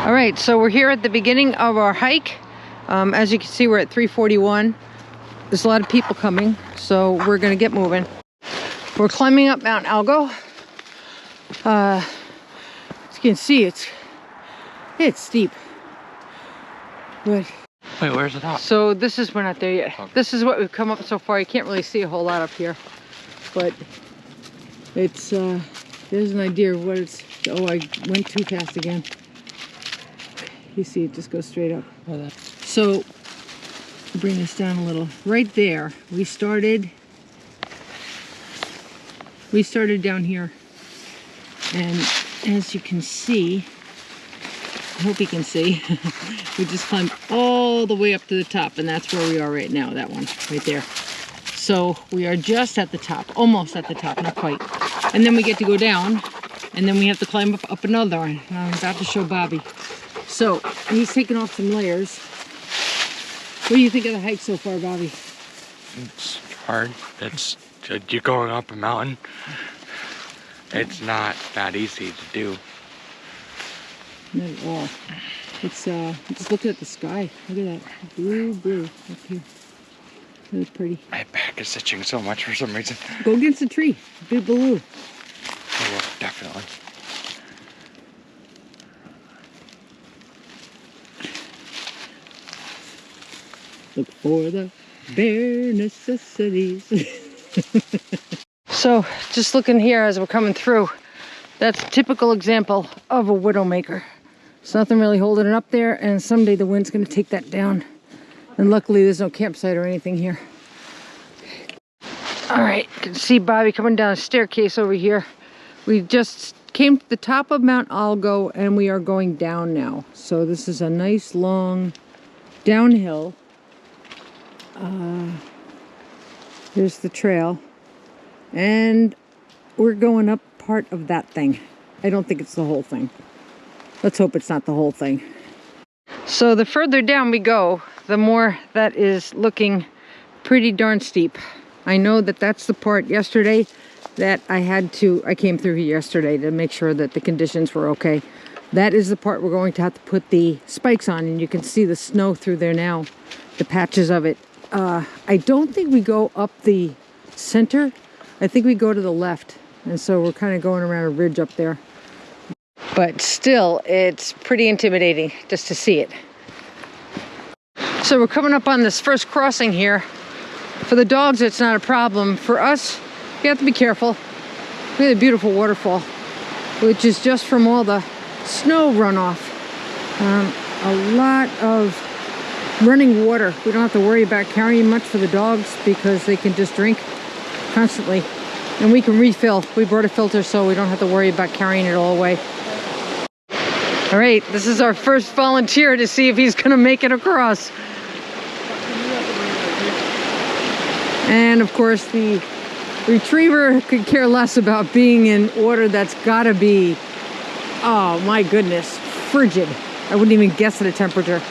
All right, so we're here at the beginning of our hike. As you can see, we're at 341. There's a lot of people coming, so we're gonna get moving. We're climbing up Mount Algo. As you can see, it's steep. But wait, where's the top? so this is, we're not there yet. Okay. This is what we've come up so far. You can't really see a whole lot up here, but it's there's an idea of what it's. Oh, I went too fast again. You see, it just goes straight up. So bring this down a little. Right there, we started down here, and as you can see, I hope you can see, we just climbed all the way up to the top, and that's where we are right now, that one right there. So we are just at the top, almost at the top, not quite. And then we get to go down, and then we have to climb up another one. I'm about to show Bobby. So he's taking off some layers. What do you think of the hike so far, Bobby? It's hard. You're going up a mountain. It's not that easy to do. Not at all. It's just look at the sky. Look at that blue up here. Really pretty. My back is itching so much for some reason. Go against the tree. Big blue. Oh, definitely. Look for the bare necessities. So, just looking here as we're coming through, that's a typical example of a widowmaker. There's nothing really holding it up there, and someday the wind's going to take that down. And luckily there's no campsite or anything here. All right, you can see Bobby coming down a staircase over here. We just came to the top of Mount Algo, and we are going down now. So this is a nice long downhill. There's the trail, and we're going up part of that thing. I don't think it's the whole thing. Let's hope it's not the whole thing. So the further down we go, the more that is looking pretty darn steep. I know that that's the part yesterday that I came through here yesterday to make sure that the conditions were okay. That is the part we're going to have to put the spikes on, and you can see the snow through there now, the patches of it. I don't think we go up the center. I think we go to the left, and so we're kind of going around a ridge up there. But still, it's pretty intimidating just to see it. So we're coming up on this first crossing here. For the dogs, it's not a problem. For us, you have to be careful. We have a beautiful waterfall, which is just from all the snow runoff. A lot of running water. We don't have to worry about carrying much for the dogs because they can just drink constantly. And we can refill. We brought a filter so we don't have to worry about carrying it all away. All right, this is our first volunteer to see if he's gonna make it across. And of course the retriever could care less about being in water that's gotta be, oh my goodness, frigid. I wouldn't even guess at a temperature.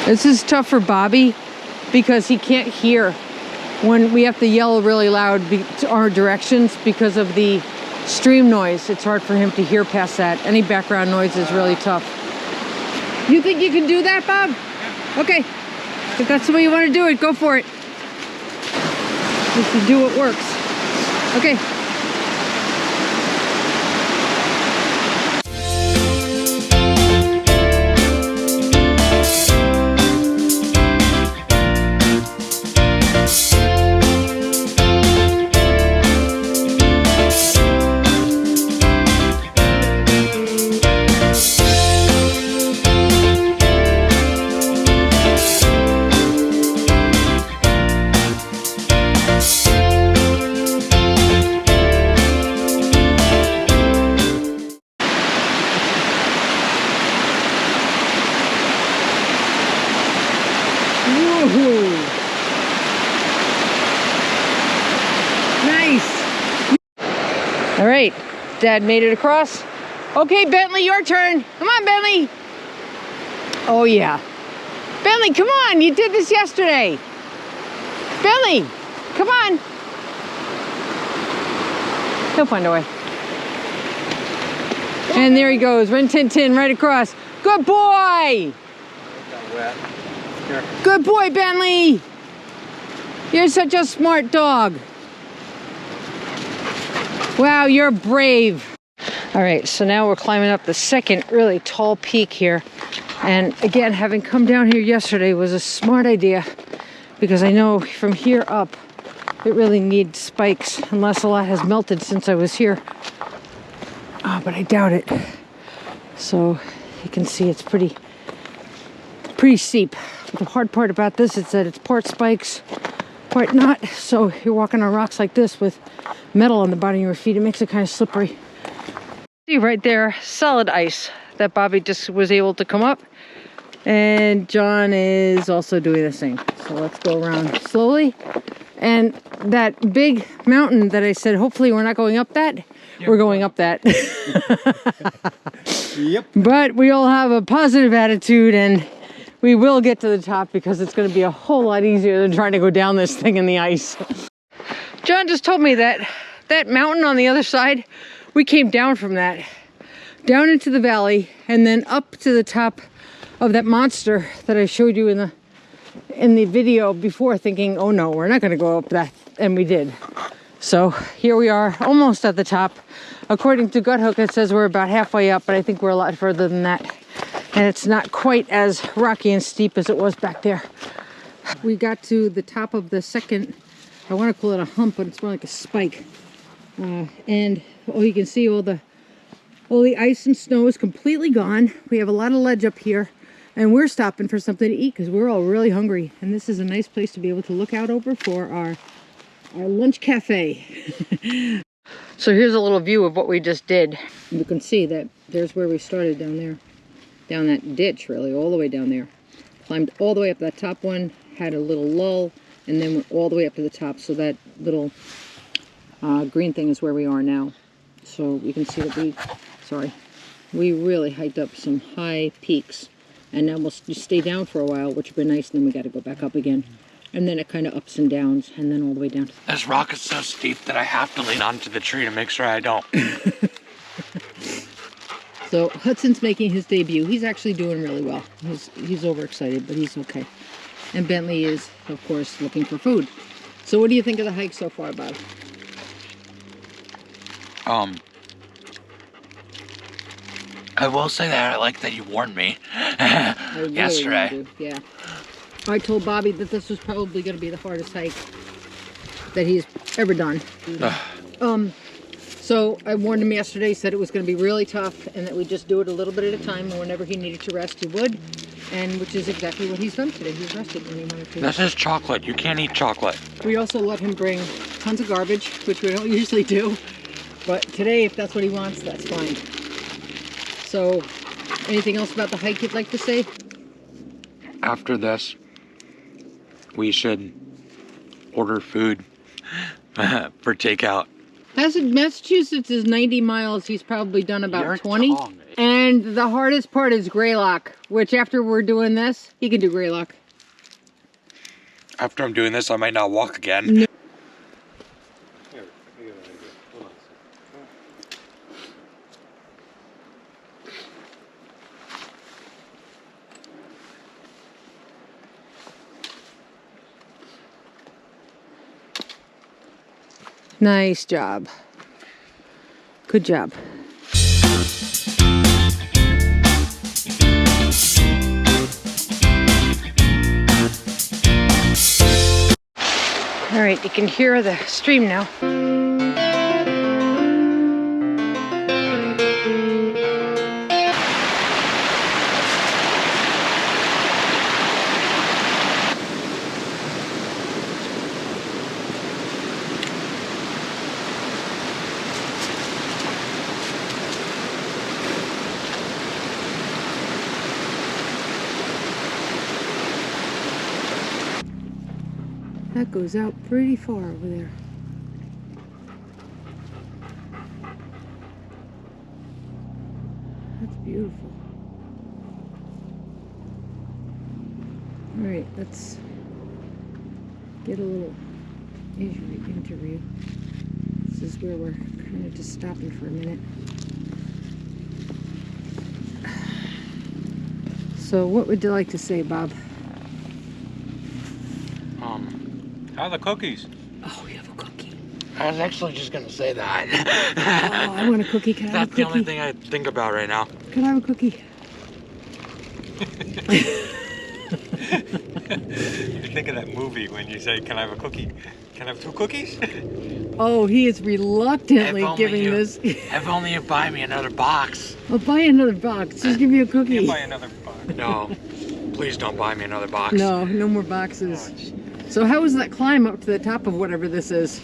This is tough for Bobby because he can't hear when we have to yell really loud to our directions because of the stream noise. It's hard for him to hear past that. Any background noise is really tough. You think you can do that, Bob? Okay. If that's the way you want to do it, go for it. Just to do what works. Okay. Nice. All right, Dad made it across. Okay, Bentley, your turn. Come on, Bentley. Oh yeah. Bentley, come on, you did this yesterday. Bentley, come on. He'll find a way. And there he goes, Rin Tin Tin right across. Good boy! Good boy, Bentley! You're such a smart dog. Wow, you're brave. All right, so now we're climbing up the second really tall peak here. And again, having come down here yesterday was a smart idea because I know from here up, it really needs spikes unless a lot has melted since I was here. Oh, but I doubt it. So you can see it's pretty steep. The hard part about this is that it's part spikes, part not. So you're walking on rocks like this with metal on the bottom of your feet. It makes it kind of slippery. See right there, solid ice that Bobby just was able to come up. And John is also doing the same. So let's go around slowly. And that big mountain that I said, hopefully we're not going up that. Yep. We're going up that. Yep. But we all have a positive attitude and we will get to the top because it's going to be a whole lot easier than trying to go down this thing in the ice. John just told me that that mountain on the other side, we came down from that, down into the valley and then up to the top of that monster that I showed you in the video before, thinking, oh no, we're not going to go up that, and we did. So here we are, almost at the top. According to Guthook, it says we're about halfway up, but I think we're a lot further than that. And it's not quite as rocky and steep as it was back there. We got to the top of the second, I want to call it a hump, but it's more like a spike. And you can see all the ice and snow is completely gone. We have a lot of ledge up here. And we're stopping for something to eat because we're all really hungry. And this is a nice place to be able to look out over for our lunch cafe. So here's a little view of what we just did. You can see that there's where we started down there. Down that ditch, really, all the way down there. Climbed all the way up that top one, had a little lull, and then went all the way up to the top. So that little green thing is where we are now. So you can see that we really hiked up some high peaks. And then we'll stay down for a while, which would be nice, and then we got to go back up again. And then it kind of ups and downs, and then all the way down. This rock is so steep that I have to lean onto the tree to make sure I don't. So Hudson's making his debut. He's actually doing really well. He's overexcited, but he's okay. And Bentley is, of course, looking for food. So what do you think of the hike so far, Bob? I will say that I like that you warned me yesterday. Yeah. I told Bobby that this was probably going to be the hardest hike that he's ever done. So I warned him yesterday, said it was going to be really tough and that we'd just do it a little bit at a time, and whenever he needed to rest, he would. And which is exactly what he's done today. He's rested when he wanted to. This is chocolate. You can't eat chocolate. We also let him bring tons of garbage, which we don't usually do. But today, if that's what he wants, that's fine. So, anything else about the hike you'd like to say? After this, we should order food for takeout. Massachusetts is 90 miles. He's probably done about 20. And the hardest part is Greylock, which after we're doing this, he can do Greylock. After I'm doing this, I might not walk again. No. Nice job. Good job. All right, you can hear the stream now. That goes out pretty far over there. That's beautiful. All right, let's get a little interview. This is where we're kind of just stopping for a minute. So what would you like to say, Bob? How are the cookies? Oh, we have a cookie. I was actually just gonna say that. Oh, I want a cookie. Can I have a That's the cookie? only thing I think about right now. Can I have a cookie? You think of that movie when you say, "Can I have a cookie? Can I have 2 cookies?" Oh, he is reluctantly giving this. If only you buy me another box. I'll buy another box. Just give me a cookie. Can't buy another box. No, please don't buy me another box. No, no more boxes. So how was that climb up to the top of whatever this is?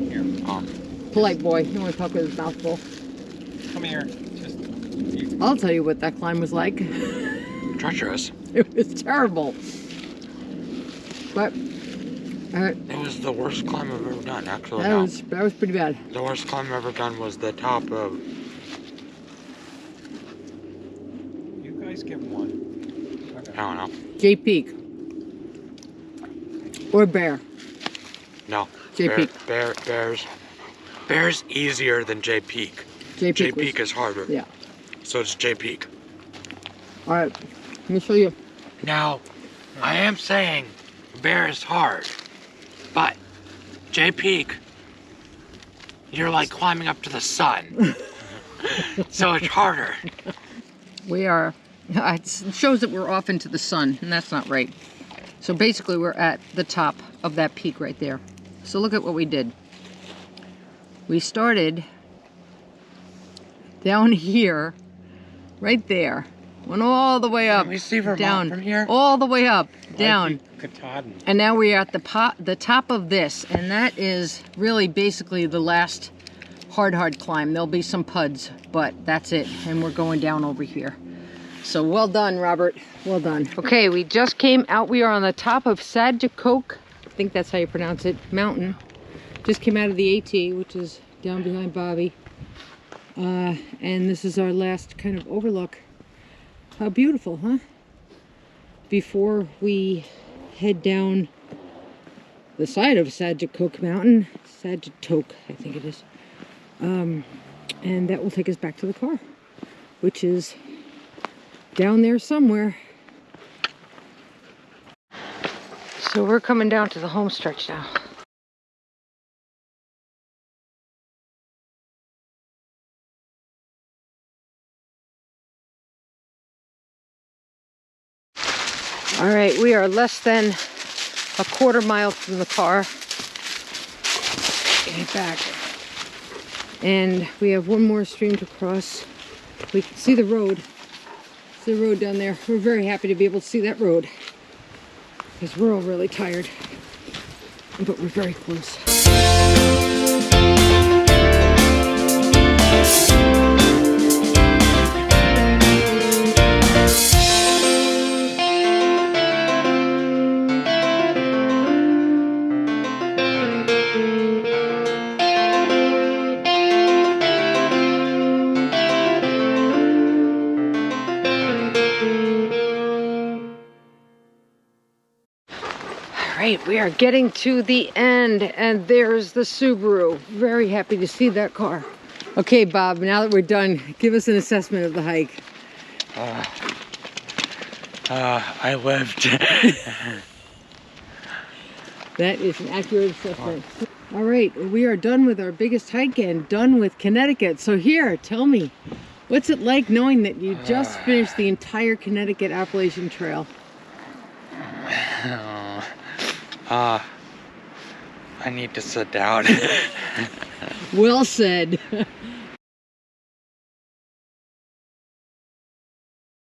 Here, Polite boy. You want to talk with his mouth full. come here. Just I'll tell you what that climb was like. Treacherous. It was terrible. But It was the worst climb I've ever done, actually. that was pretty bad. The worst climb I've ever done was the top of... you guys get one. Okay. I don't know. J Peak. Or Bear. No. J Peak. Bear's easier than J Peak. J J Peak. Peak is harder. Yeah. So it's J Peak. All right. Let me show you. Now, I am saying Bear is hard, but J Peak, you're like climbing up to the sun. So it's harder. We are. It shows that we're off into the sun, and that's not right. So basically, we're at the top of that peak right there. So look at what we did. We started down here, right there. Went all the way up. Can we see Vermont down, from here? all the way up, down. Katahdin. And now we are at the top of this, and that is really basically the last hard climb. There'll be some puds, but that's it. And we're going down over here. So well done, Robert. Well done. Okay, we just came out. We are on the top of Sagicoke, I think that's how you pronounce it, mountain. Just came out of the AT, which is down behind Bobby. And this is our last kind of overlook. How beautiful, huh? Before we head down the side of Sagicoke Mountain, Sagitoke, I think it is. And that will take us back to the car, which is down there somewhere. So we're coming down to the home stretch now. All right, we are less than a quarter mile from the car. Get back. And we have one more stream to cross. We can see the road. See the road down there. We're very happy to be able to see that road because we're all really tired, but we're very close. Right, we are getting to the end, and there's the Subaru. Very happy to see that car. Okay, Bob, now that we're done, give us an assessment of the hike. I lived. That is an accurate assessment. All right, we are done with our biggest hike and done with Connecticut. So here, tell me, what's it like knowing that you just finished the entire Connecticut Appalachian Trail? I need to sit down. Well said.